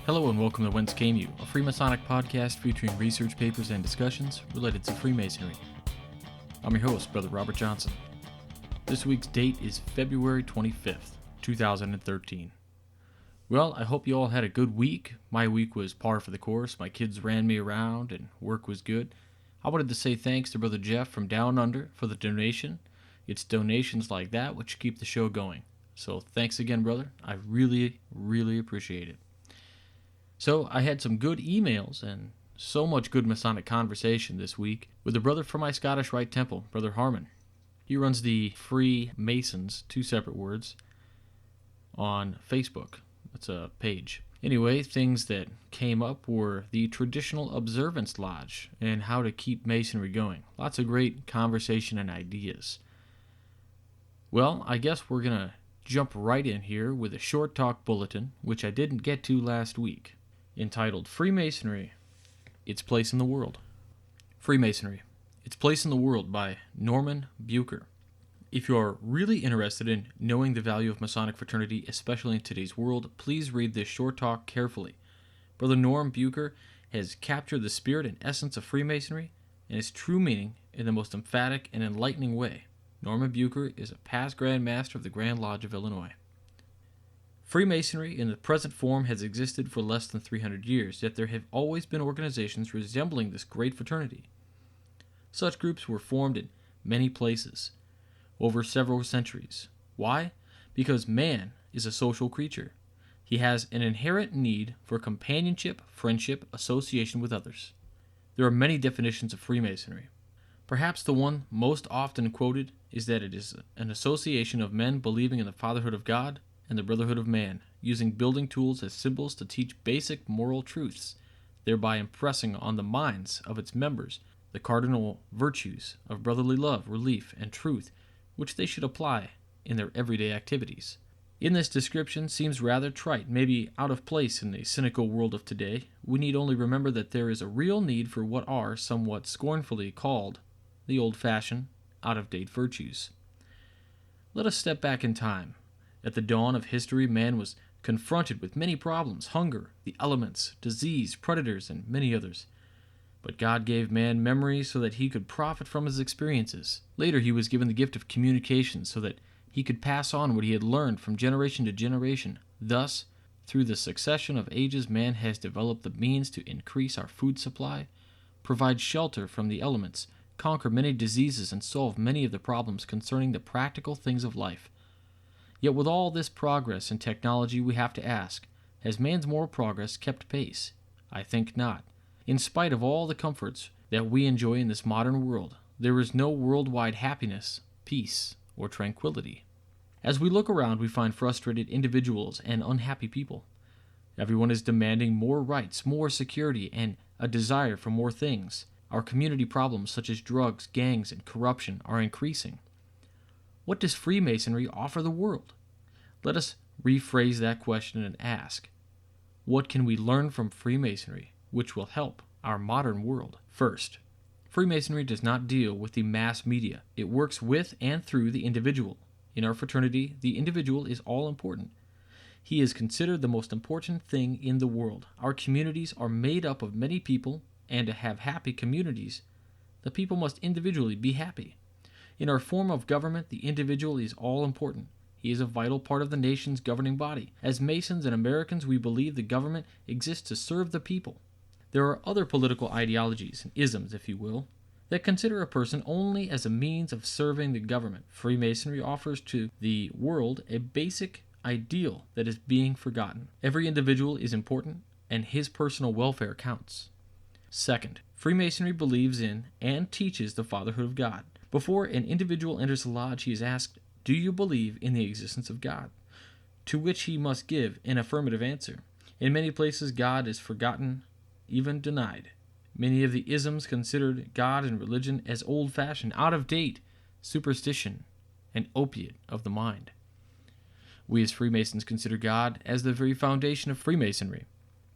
Hello and welcome to Whence, a Freemasonic podcast featuring research papers and discussions related to Freemasonry. I'm your host, Brother Robert Johnson. This week's date is February 25th, 2013. Well, I hope you all had a good week. My week was par for the course. My kids ran me around and work was good. I wanted to say thanks to Brother Jeff from Down Under for the donation. It's donations like that which keep the show going. So thanks again, brother. I really appreciate it. So I had some good emails and so much good Masonic conversation this week with a brother from my Scottish Rite Temple, Brother Harmon. He runs the Freemasons, two separate words, on Facebook. That's a page. Anyway, things that came up were the Traditional Observance Lodge and how to keep Masonry going. Lots of great conversation and ideas. Well, I guess we're going to jump right in here with a short talk bulletin, which I didn't get to last week, entitled Freemasonry, Its Place in the World. Freemasonry, Its Place in the World by Norman Bucher. If you are really interested in knowing the value of Masonic fraternity, especially in today's world, please read this short talk carefully. Brother Norm Bucher has captured the spirit and essence of Freemasonry and its true meaning in the most emphatic and enlightening way. Norman Bucher is a past Grand Master of the Grand Lodge of Illinois. Freemasonry in the present form has existed for less than 300 years, yet there have always been organizations resembling this great fraternity. Such groups were formed in many places over several centuries. Why? Because man is a social creature. He has an inherent need for companionship, friendship, association with others. There are many definitions of Freemasonry. Perhaps the one most often quoted is that it is an association of men believing in the fatherhood of God and the brotherhood of man, using building tools as symbols to teach basic moral truths, thereby impressing on the minds of its members the cardinal virtues of brotherly love, relief, and truth, which they should apply in their everyday activities. In this description seems rather trite, maybe out of place in the cynical world of today. We need only remember that there is a real need for what are somewhat scornfully called the old-fashioned, out-of-date virtues. Let us step back in time. At the dawn of history, man was confronted with many problems: hunger, the elements, disease, predators, and many others. But God gave man memory so that he could profit from his experiences. Later, he was given the gift of communication so that he could pass on what he had learned from generation to generation. Thus, through the succession of ages, man has developed the means to increase our food supply, provide shelter from the elements, conquer many diseases, and solve many of the problems concerning the practical things of life. Yet with all this progress in technology, we have to ask, has man's moral progress kept pace? I think not. In spite of all the comforts that we enjoy in this modern world, there is no worldwide happiness, peace, or tranquility. As we look around, we find frustrated individuals and unhappy people. Everyone is demanding more rights, more security, and a desire for more things. Our community problems such as drugs, gangs, and corruption are increasing. What does Freemasonry offer the world? Let us rephrase that question and ask, what can we learn from Freemasonry which will help our modern world? First, Freemasonry does not deal with the mass media. It works with and through the individual. In our fraternity, the individual is all important. He is considered the most important thing in the world. Our communities are made up of many people, and to have happy communities, the people must individually be happy. In our form of government, the individual is all important. He is a vital part of the nation's governing body. As Masons and Americans, we believe the government exists to serve the people. There are other political ideologies, and isms, if you will, that consider a person only as a means of serving the government. Freemasonry offers to the world a basic ideal that is being forgotten. Every individual is important, and his personal welfare counts. Second, Freemasonry believes in and teaches the fatherhood of God. Before an individual enters the lodge, he is asked, "Do you believe in the existence of God?" To which he must give an affirmative answer. In many places, God is forgotten, even denied. Many of the isms considered God and religion as old-fashioned, out-of-date, superstition, and opiate of the mind. We as Freemasons consider God as the very foundation of Freemasonry.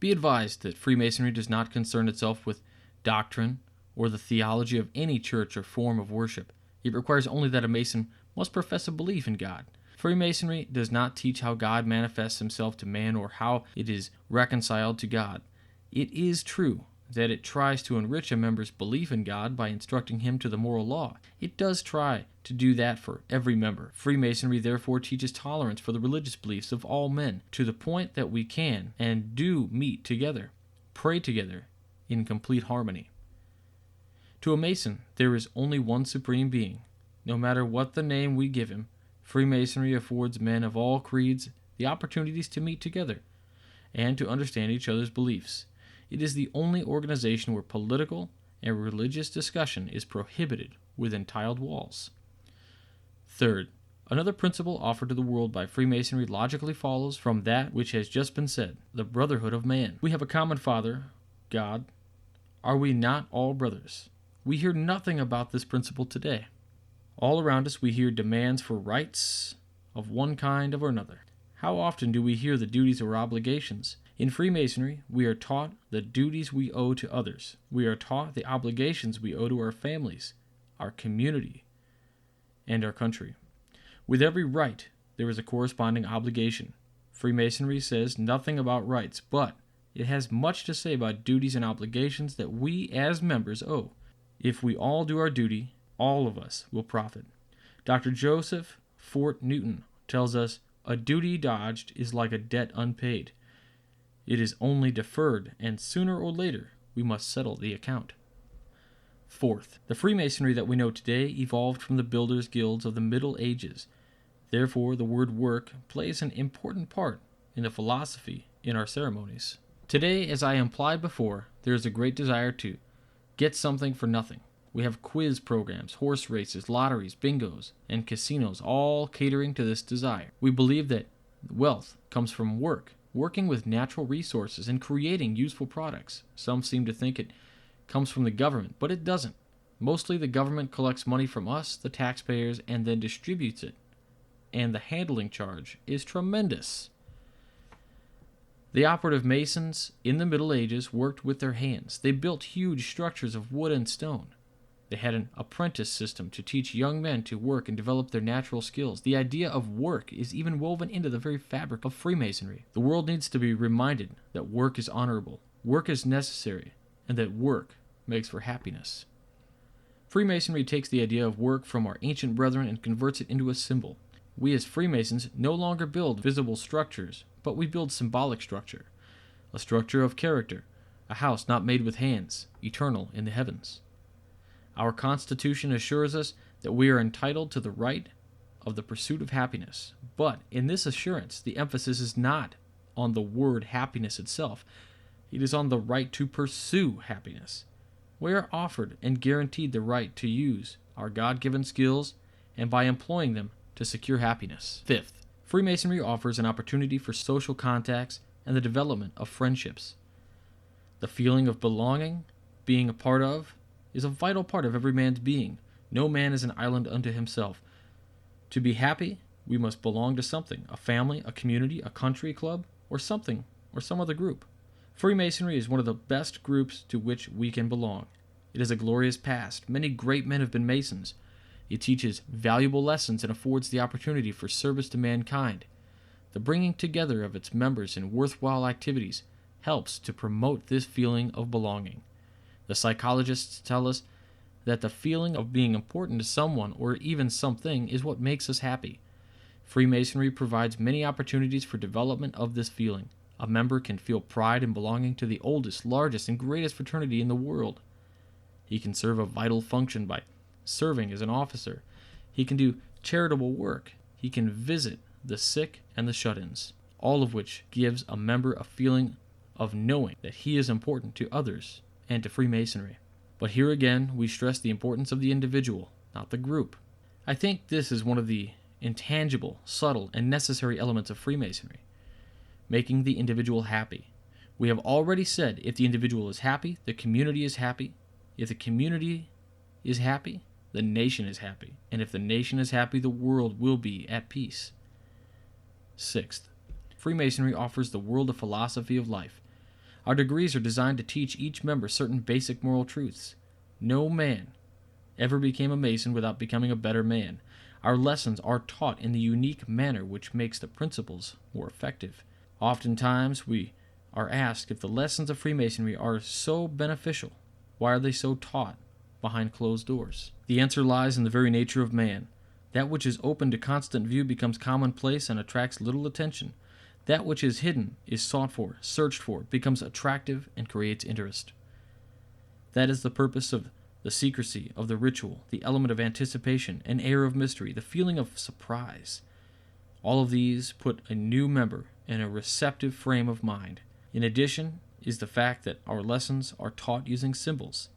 Be advised that Freemasonry does not concern itself with doctrine or the theology of any church or form of worship. It requires only that a Mason must profess a belief in God. Freemasonry does not teach how God manifests himself to man or how it is reconciled to God. It is true that it tries to enrich a member's belief in God by instructing him to the moral law. It does try to do that for every member. Freemasonry therefore teaches tolerance for the religious beliefs of all men to the point that we can and do meet together, pray together in complete harmony. To a Mason, there is only one supreme being. No matter what the name we give him, Freemasonry affords men of all creeds the opportunities to meet together and to understand each other's beliefs. It is the only organization where political and religious discussion is prohibited within tiled walls. Third, another principle offered to the world by Freemasonry logically follows from that which has just been said, the brotherhood of man. We have a common Father, God. Are we not all brothers? We hear nothing about this principle today. All around us we hear demands for rights of one kind or another. How often do we hear the duties or obligations? In Freemasonry, we are taught the duties we owe to others. We are taught the obligations we owe to our families, our community, and our country. With every right, there is a corresponding obligation. Freemasonry says nothing about rights, but it has much to say about duties and obligations that we as members owe. If we all do our duty, all of us will profit. Dr. Joseph Fort Newton tells us, "A duty dodged is like a debt unpaid. It is only deferred, and sooner or later we must settle the account." Fourth, the Freemasonry that we know today evolved from the builders' guilds of the Middle Ages. Therefore, the word work plays an important part in the philosophy in our ceremonies. Today, as I implied before, there is a great desire to get something for nothing. We have quiz programs, horse races, lotteries, bingos, and casinos, all catering to this desire. We believe that wealth comes from work, working with natural resources and creating useful products. Some seem to think it comes from the government, but it doesn't. Mostly the government collects money from us, the taxpayers, and then distributes it. And the handling charge is tremendous. The operative masons in the Middle Ages worked with their hands. They built huge structures of wood and stone. They had an apprentice system to teach young men to work and develop their natural skills. The idea of work is even woven into the very fabric of Freemasonry. The world needs to be reminded that work is honorable, work is necessary, and that work makes for happiness. Freemasonry takes the idea of work from our ancient brethren and converts it into a symbol. We as Freemasons no longer build visible structures, but we build symbolic structure, a structure of character, a house not made with hands, eternal in the heavens. Our Constitution assures us that we are entitled to the right of the pursuit of happiness. But in this assurance, the emphasis is not on the word happiness itself. It is on the right to pursue happiness. We are offered and guaranteed the right to use our God-given skills and by employing them to secure happiness. Fifth, Freemasonry offers an opportunity for social contacts and the development of friendships. The feeling of belonging, being a part of, is a vital part of every man's being. No man is an island unto himself. To be happy, we must belong to something, a family, a community, a country club, or something, or some other group. Freemasonry is one of the best groups to which we can belong. It has a glorious past. Many great men have been Masons. It teaches valuable lessons and affords the opportunity for service to mankind. The bringing together of its members in worthwhile activities helps to promote this feeling of belonging. The psychologists tell us that the feeling of being important to someone or even something is what makes us happy. Freemasonry provides many opportunities for development of this feeling. A member can feel pride in belonging to the oldest, largest, and greatest fraternity in the world. He can serve a vital function by serving as an officer. He can do charitable work. He can visit the sick and the shut-ins, all of which gives a member a feeling of knowing that he is important to others and to Freemasonry. But here again, we stress the importance of the individual, not the group. I think this is one of the intangible, subtle, and necessary elements of Freemasonry, making the individual happy. We have already said if the individual is happy, the community is happy. If the community is happy, the nation is happy. And if the nation is happy, the world will be at peace. Sixth, Freemasonry offers the world a philosophy of life. Our degrees are designed to teach each member certain basic moral truths. No man ever became a Mason without becoming a better man. Our lessons are taught in the unique manner which makes the principles more effective. Oftentimes we are asked if the lessons of Freemasonry are so beneficial, why are they so taught behind closed doors? The answer lies in the very nature of man. That which is open to constant view becomes commonplace and attracts little attention. That which is hidden is sought for, searched for, becomes attractive, and creates interest. That is the purpose of the secrecy of the ritual, the element of anticipation, an air of mystery, the feeling of surprise. All of these put a new member in a receptive frame of mind. In addition is the fact that our lessons are taught using symbols.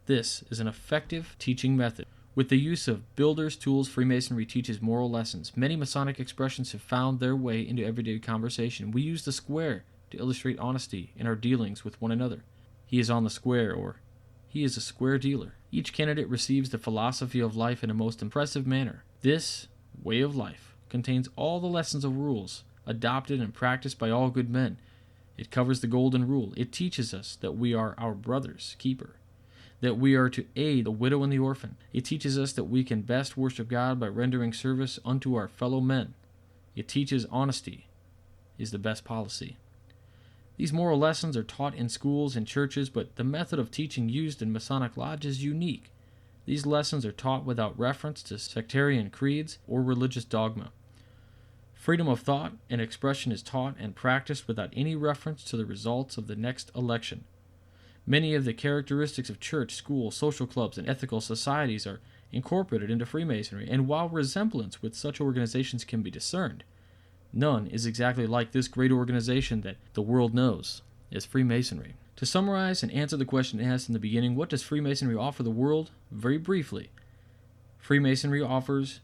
This is an effective teaching method. With the use of builders' tools, Freemasonry teaches moral lessons. Many Masonic expressions have found their way into everyday conversation. We use the square to illustrate honesty in our dealings with one another. He is on the square, or he is a square dealer. Each candidate receives the philosophy of life in a most impressive manner. This way of life contains all the lessons of rules, adopted and practiced by all good men. It covers the golden rule. It teaches us that we are our brother's keeper, that we are to aid the widow and the orphan. It teaches us that we can best worship God by rendering service unto our fellow men. It teaches honesty is the best policy. These moral lessons are taught in schools and churches, but the method of teaching used in Masonic Lodge is unique. These lessons are taught without reference to sectarian creeds or religious dogma. Freedom of thought and expression is taught and practiced without any reference to the results of the next election. Many of the characteristics of church, school, social clubs, and ethical societies are incorporated into Freemasonry, and while resemblance with such organizations can be discerned, none is exactly like this great organization that the world knows as Freemasonry. To summarize and answer the question asked in the beginning, what does Freemasonry offer the world? Very briefly, Freemasonry offers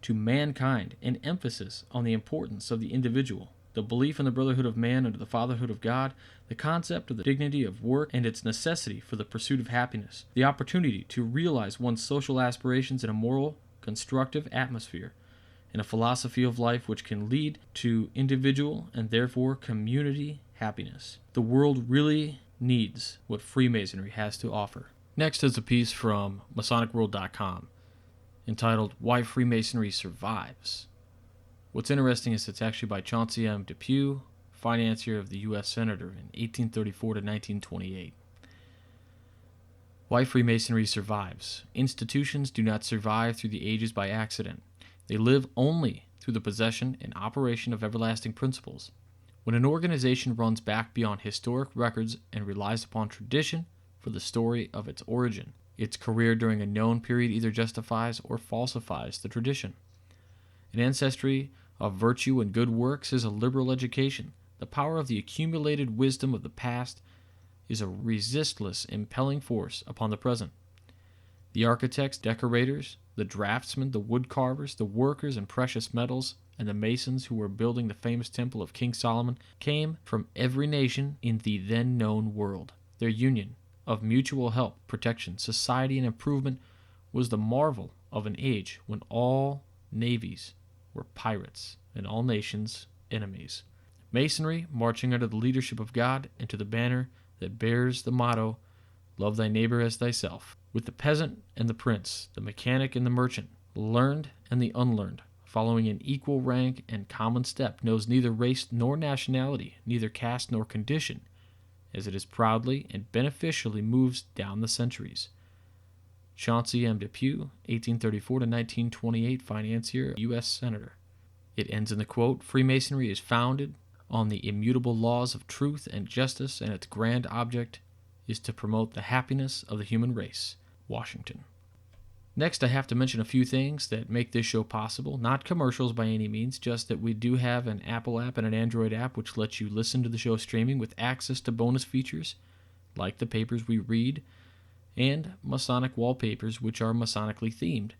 to mankind an emphasis on the importance of the individual, the belief in the brotherhood of man under the fatherhood of God, the concept of the dignity of work and its necessity for the pursuit of happiness, the opportunity to realize one's social aspirations in a moral, constructive atmosphere, and a philosophy of life which can lead to individual and therefore community happiness. The world really needs what Freemasonry has to offer. Next is a piece from MasonicWorld.com entitled Why Freemasonry Survives. What's interesting is it's actually by Chauncey M. Depew, financier of the U.S. Senator in 1834 to 1928. Why Freemasonry Survives. Institutions do not survive through the ages by accident. They live only through the possession and operation of everlasting principles. When an organization runs back beyond historic records and relies upon tradition for the story of its origin, its career during a known period either justifies or falsifies the tradition. An ancestry of virtue and good works is a liberal education. The power of the accumulated wisdom of the past is a resistless impelling force upon the present. The architects, decorators, the draftsmen, the woodcarvers, the workers in precious metals, and the masons who were building the famous temple of King Solomon came from every nation in the then known world. Their union of mutual help, protection, society, and improvement was the marvel of an age when all navies were pirates and all nations enemies. Masonry, marching under the leadership of God and to the banner that bears the motto, Love thy neighbor as thyself, with the peasant and the prince, the mechanic and the merchant, the learned and the unlearned, following in equal rank and common step, knows neither race nor nationality, neither caste nor condition, as it is proudly and beneficially moves down the centuries. Chauncey M. Depew, 1834 to 1928, financier, U.S. Senator. It ends in the quote, Freemasonry is founded on the immutable laws of truth and justice, and its grand object is to promote the happiness of the human race. Washington. Next, I have to mention a few things that make this show possible. Not commercials by any means, just that we do have an Apple app and an Android app which lets you listen to the show streaming with access to bonus features like the papers we read and Masonic wallpapers which are Masonically themed.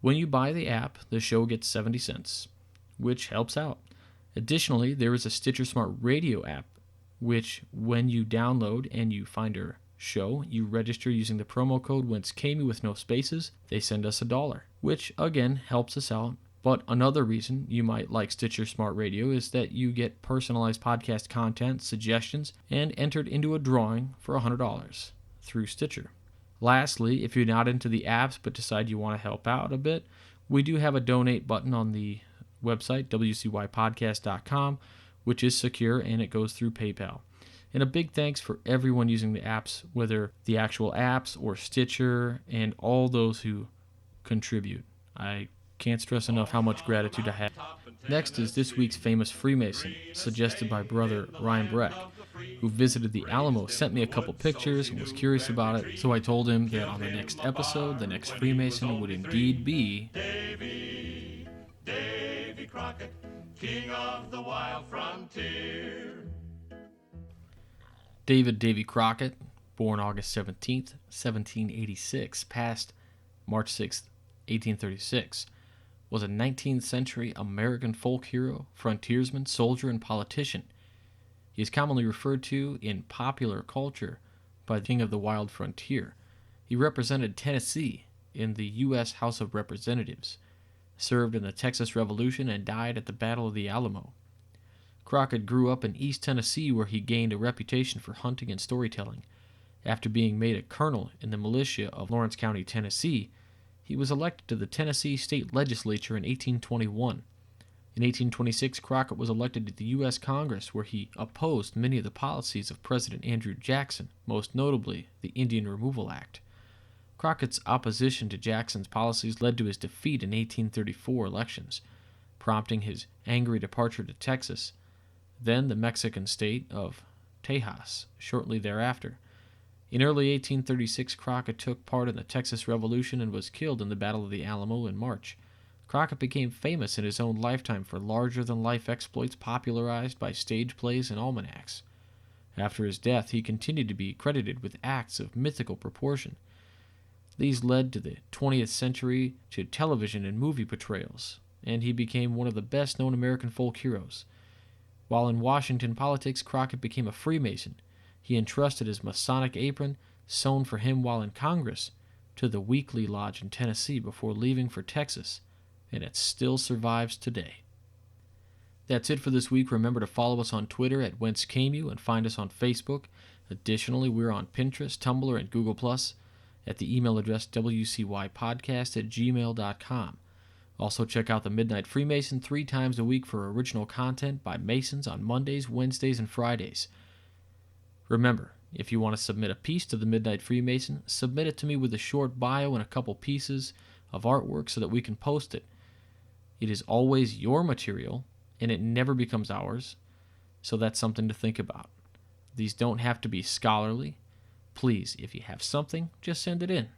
When you buy the app, the show gets 70 cents, which helps out. Additionally, there is a Stitcher Smart Radio app which, when you download and you find our show, you register using the promo code Whence with no spaces, they send us $1, which again helps us out. But another reason you might like Stitcher Smart Radio is that you get personalized podcast content, suggestions, and entered into a drawing for $100 through Stitcher. Lastly, if you're not into the apps but decide you want to help out a bit, We do have a donate button on the website, wcypodcast.com, which is secure and it goes through PayPal. And a big thanks for everyone using the apps, whether the actual apps or Stitcher, and all those who contribute. I can't stress enough how much gratitude I have. Next is this week's famous Freemason, suggested by brother Ryan Breck, who visited the Alamo, sent me a couple pictures, and was curious about it, so I told him that on the next episode, the next Freemason would indeed be Davy Crockett, king of the wild frontier. David Davy Crockett, born August 17th, 1786, passed March 6th, 1836, was a 19th century American folk hero, frontiersman, soldier, and politician. He is commonly referred to in popular culture by the king of the wild frontier. He represented Tennessee in the U.S. House of Representatives, served in the Texas Revolution, and died at the Battle of the Alamo. Crockett grew up in East Tennessee, where he gained a reputation for hunting and storytelling. After being made a colonel in the militia of Lawrence County, Tennessee, he was elected to the Tennessee State Legislature in 1821. In 1826, Crockett was elected to the U.S. Congress, where he opposed many of the policies of President Andrew Jackson, most notably the Indian Removal Act. Crockett's opposition to Jackson's policies led to his defeat in 1834 elections, prompting his angry departure to Texas, then the Mexican state of Tejas, shortly thereafter. In early 1836, Crockett took part in the Texas Revolution and was killed in the Battle of the Alamo in March. Crockett became famous in his own lifetime for larger-than-life exploits popularized by stage plays and almanacs. After his death, he continued to be credited with acts of mythical proportion. These led to the 20th century to television and movie portrayals, and he became one of the best-known American folk heroes. While in Washington politics, Crockett became a Freemason. He entrusted his Masonic apron, sewn for him while in Congress, to the Weekly Lodge in Tennessee before leaving for Texas, and it still survives today. That's it for this week. Remember to follow us on Twitter at Whence and find us on Facebook. Additionally, we're on Pinterest, Tumblr, and Google+, at the email address wcypodcast@gmail.com. Also, check out the Midnight Freemason 3 times a week for original content by Masons on Mondays, Wednesdays, and Fridays. Remember, if you want to submit a piece to the Midnight Freemason, submit it to me with a short bio and a couple pieces of artwork so that we can post it. It is always your material, and it never becomes ours, so that's something to think about. These don't have to be scholarly. Please, if you have something, just send it in.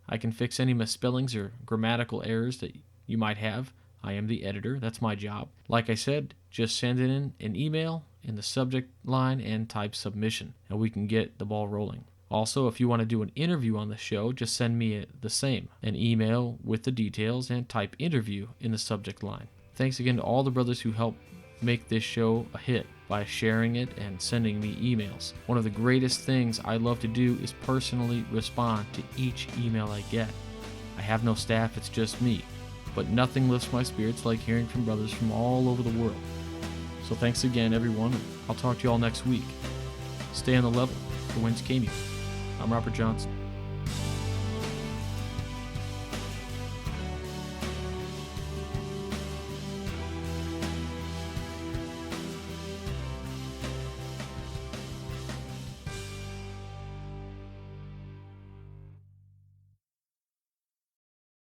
I can fix any misspellings or grammatical errors that you might have. I am the editor. That's my job. Like I said, just send it in an email in the subject line and type submission, and we can get the ball rolling. Also, if you want to do an interview on the show, just send me the same, an email with the details, and type interview in the subject line. Thanks again to all the brothers who helped make this show a hit by sharing it and sending me emails. One of the greatest things I love to do is personally respond to each email I get. I have no staff, it's just me. But nothing lifts my spirits like hearing from brothers from all over the world. So thanks again, everyone, and I'll talk to you all next week. Stay on the level for Whence. I'm Robert Johnson.